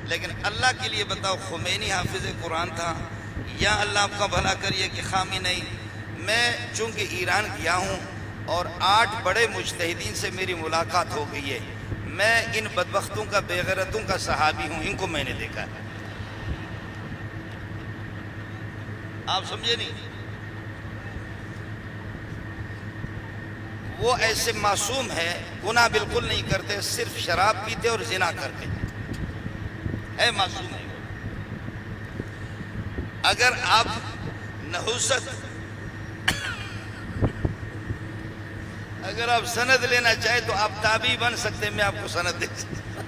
لیکن اللہ کے لیے بتاؤ، خمینی حافظ قرآن تھا، یا اللہ آپ کا بھلا کریے کہ خامی نہیں. میں چونکہ ایران گیا ہوں اور 8 بڑے مجتہدین سے میری ملاقات ہو گئی ہے. میں ان بدبختوں کا، بے غیرتوں کا صحابی ہوں، ان کو میں نے دیکھا ہے. آپ سمجھے نہیں؟ وہ ایسے معصوم ہے، گناہ بالکل نہیں کرتے، صرف شراب پیتے اور زنا کرتے ہے، معصوم ہے. اگر آپ نحوست، اگر آپ سند لینا چاہیں تو آپ تابعی بن سکتے ہیں، میں آپ کو سند دے سکتا.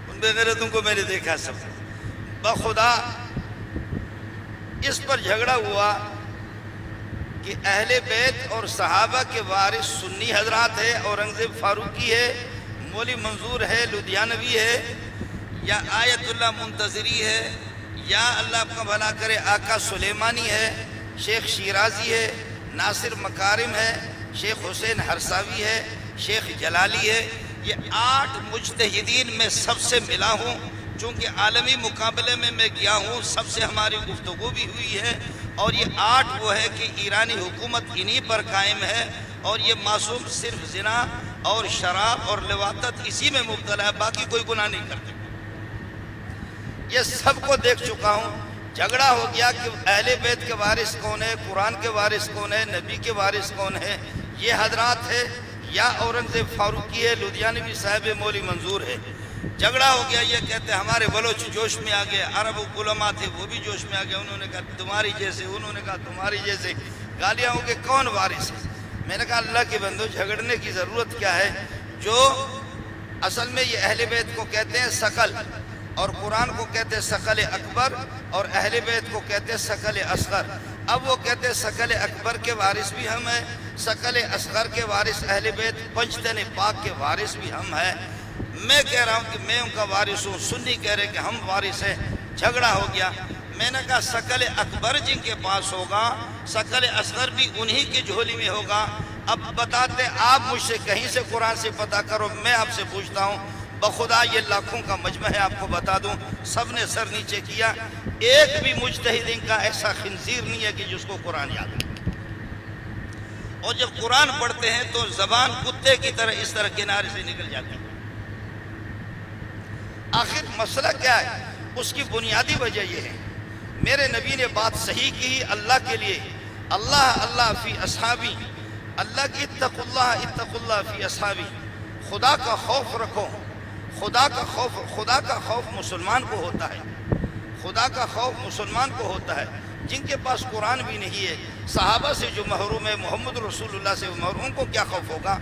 ان بے غیرتوں کو میں نے دیکھا سب. بخدا اس پر جھگڑا ہوا کہ اہل بیت اور صحابہ کے وارث سنی حضرات ہے، اورنگزیب فاروقی ہے، مولی منظور ہے، لدھیانوی ہے، یا آیت اللہ منتظری ہے، یا اللہ آپ کا بھلا کرے آقا سلیمانی ہے، شیخ شیرازی ہے، ناصر مکارم ہے، شیخ حسین ہرساوی ہے، شیخ جلالی ہے. یہ 8 مجتہدین میں سب سے ملا ہوں، چونکہ عالمی مقابلے میں گیا ہوں، سب سے ہماری گفتگو بھی ہوئی ہے. اور یہ 8 وہ ہے کہ ایرانی حکومت انہی پر قائم ہے، اور یہ معصوم صرف زنا اور شراب اور لواطت اسی میں مبتلا ہے، باقی کوئی گناہ نہیں کرتے. یہ سب کو دیکھ چکا ہوں. جھگڑا ہو گیا کہ اہل بیت کے وارث کون ہے، قرآن کے وارث کون ہے، نبی کے وارث کون ہے. یہ حضرات ہے یا اورنگزیب فاروقی ہے، لدھیانوی صاحب مولی منظور ہے. جھگڑا ہو گیا. یہ کہتے ہیں ہمارے بلوچ جوش میں آ گئے، عرب علماء تھے وہ بھی جوش میں آ گئے، انہوں نے کہا تمہاری جیسے، انہوں نے کہا تمہاری جیسے. گالیاں ہو کہ کون وارث ہے. میں نے کہا اللہ کے بندو، جھگڑنے کی ضرورت کیا ہے؟ جو اصل میں یہ اہل بیت کو کہتے ہیں ثقل، اور قرآن کو کہتے ہیں ثقل اکبر، اور اہل بیت کو کہتے ہیں ثقل اصغر. اب وہ کہتے ہیں ثقل اکبر کے وارث بھی ہم ہیں، ثقل اصغر کے وارث اہل بیت پنجتن پاک کے وارث بھی ہم ہیں. میں کہہ رہا ہوں کہ میں ان کا وارث ہوں، سنی کہہ رہے کہ ہم وارث ہیں. جھگڑا ہو گیا. میں نے کہا ثقل اکبر جن کے پاس ہوگا، ثقل اصغر بھی انہی کی جھولی میں ہوگا. اب بتاتے آپ مجھ سے کہیں سے قرآن سے پتہ کرو، میں آپ سے پوچھتا ہوں. بخدا یہ لاکھوں کا مجمع ہے، آپ کو بتا دوں، سب نے سر نیچے کیا. ایک بھی مجتہد کا ایسا خنزیر نہیں ہے کہ جس کو قرآن یاد ہے. اور جب قرآن پڑھتے ہیں تو زبان کتے کی طرح اس طرح کنارے سے نکل جاتی ہے. آخر مسئلہ کیا ہے؟ اس کی بنیادی وجہ یہ ہے، میرے نبی نے بات صحیح کی اللہ کے لیے. اللہ اللہ فی اصحابی، اللہ کی اتقوا اللہ فی اصحابی. خدا کا خوف رکھو. خدا کا خوف مسلمان کو ہوتا ہے. خدا کا خوف مسلمان کو ہوتا ہے. جن کے پاس قرآن بھی نہیں ہے، صحابہ سے جو محروم ہے، محمد رسول اللہ سے محروم، ان کو کیا خوف ہوگا؟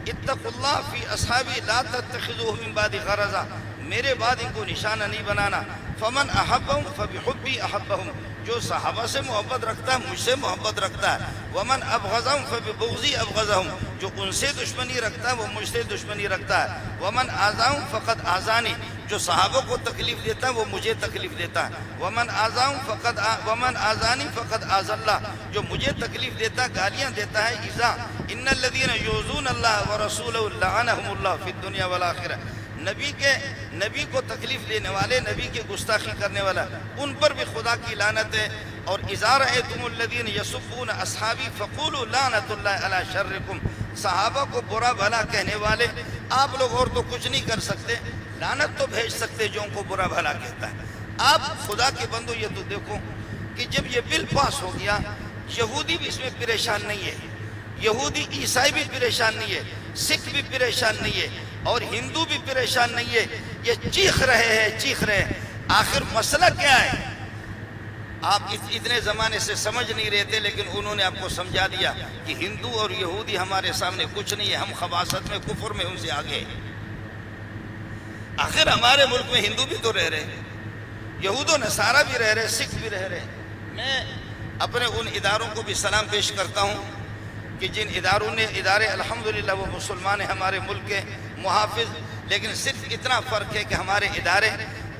اتقوا اللہ فی اصحابی لا تتخذوہ من بعد غرضا. میرے بعد ان کو نشانہ نہیں بنانا. فمن احبہم فبحبی احبہم. جو صحابہ سے محبت رکھتا ہے مجھ سے محبت رکھتا ہے. ومن ابغضہم فببغضی ابغضہم. جو ان سے دشمنی رکھتا ہے وہ مجھ سے دشمنی رکھتا ہے. ومن آذاہم فقد آذانی. جو صحابہ کو تکلیف دیتا ہے وہ مجھے تکلیف دیتا ہے. ومن آذانی فقد آذى اللہ. جو مجھے تکلیف دیتا ہے، گالیاں دیتا ہے، ایذا. ان الذین یؤذون اللہ ورسولہ لعنہم اللہ فی الدنیا والآخرہ. نبی کو تکلیف دینے والے، نبی کے گستاخی کرنے والا، ان پر بھی خدا کی لعنت ہے. اور اذا رأیتم الذین یسبون اصحابی فقولوا لعنت اللہ علی شرکم. صحابہ کو برا بھلا کہنے والے، آپ لوگ اور تو کچھ نہیں کر سکتے، لعنت تو بھیج سکتے جو ان کو برا بھلا کہتا ہے. آپ خدا کے بندو یہ تو دیکھو کہ جب یہ بل پاس ہو گیا، یہودی بھی اس میں پریشان نہیں ہے، یہودی عیسائی بھی پریشان نہیں ہے، سکھ بھی پریشان نہیں ہے، اور ہندو بھی پریشان نہیں ہے. یہ چیخ رہے ہیں. آخر مسئلہ کیا ہے؟ آپ اتنے زمانے سے سمجھ نہیں رہے تھے، لیکن انہوں نے آپ کو سمجھا دیا کہ ہندو اور یہودی ہمارے سامنے کچھ نہیں ہے، ہم خباثت میں، کفر میں ان سے آگے. آخر ہمارے ملک میں ہندو بھی تو رہ رہے، یہود و نصارہ بھی رہ رہے، سکھ بھی رہ رہے. میں اپنے ان اداروں کو بھی سلام پیش کرتا ہوں کہ جن ادارے الحمدللہ وہ مسلمان ہیں، ہمارے ملک کے محافظ. لیکن صرف اتنا فرق ہے کہ ہمارے ادارے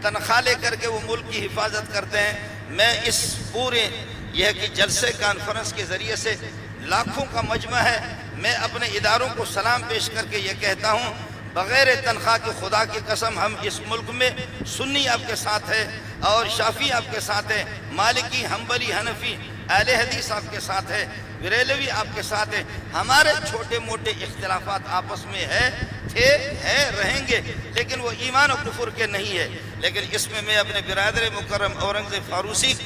تنخواہ لے کر کے وہ ملک کی حفاظت کرتے ہیں. میں اس پورے یہ کہ جلسے کانفرنس کے ذریعے سے لاکھوں کا مجمع ہے، میں اپنے اداروں کو سلام پیش کر کے یہ کہتا ہوں بغیر تنخواہ کے خدا کی قسم ہم اس ملک میں سنی آپ کے ساتھ ہے اور شافعی آپ کے ساتھ ہے، مالکی، حنبلی، حنفی، اہل حدیث آپ کے ساتھ ہے، بریلوی آپ کے ساتھ ہے۔ ہمارے چھوٹے موٹے اختلافات آپس میں رہیں گے، لیکن وہ ایمان و کفر کے نہیں ہے۔ لیکن اس میں اپنے برادر مکرم اورنگزیب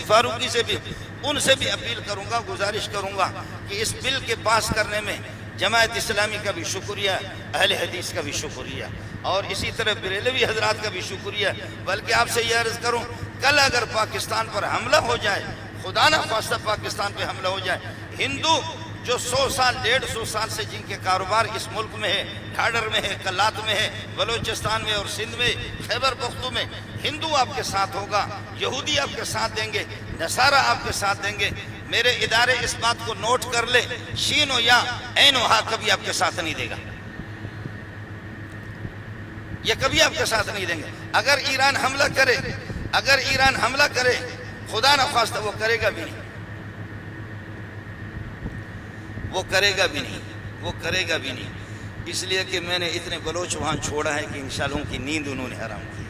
فاروقی سے بھی ان سے بھی اپیل کروں گا، گزارش کروں گا کہ اس بل کے پاس کرنے میں جماعت اسلامی کا بھی شکریہ، اہل حدیث کا بھی شکریہ، اور اسی طرح بریلوی حضرات کا بھی شکریہ۔ بلکہ آپ سے یہ عرض کروں، کل اگر پاکستان پر حملہ ہو جائے، خدا نہ خواستہ پاکستان پہ حملہ ہو جائے، ہندو جو 100 سال 150 سال سے جن کے کاروبار اس ملک میں ہے، ڈھاڈر میں ہے، کلات میں ہے، بلوچستان میں اور سندھ میں، خیبر پختو میں، ہندو آپ کے ساتھ ہوگا، یہودی آپ کے ساتھ دیں گے، نصارہ آپ کے ساتھ دیں گے۔ میرے ادارے اس بات کو نوٹ کر لے، شین و یا عین و ہا کبھی آپ کے ساتھ نہیں دے گا، یہ کبھی آپ کے ساتھ نہیں دیں گے۔ اگر ایران حملہ کرے، خدا نہ خواستہ وہ کرے گا بھی نہیں، اس لیے کہ میں نے اتنے بلوچ وہاں چھوڑا ہے کہ انشاءاللہ ان کی نیند انہوں نے حرام کی۔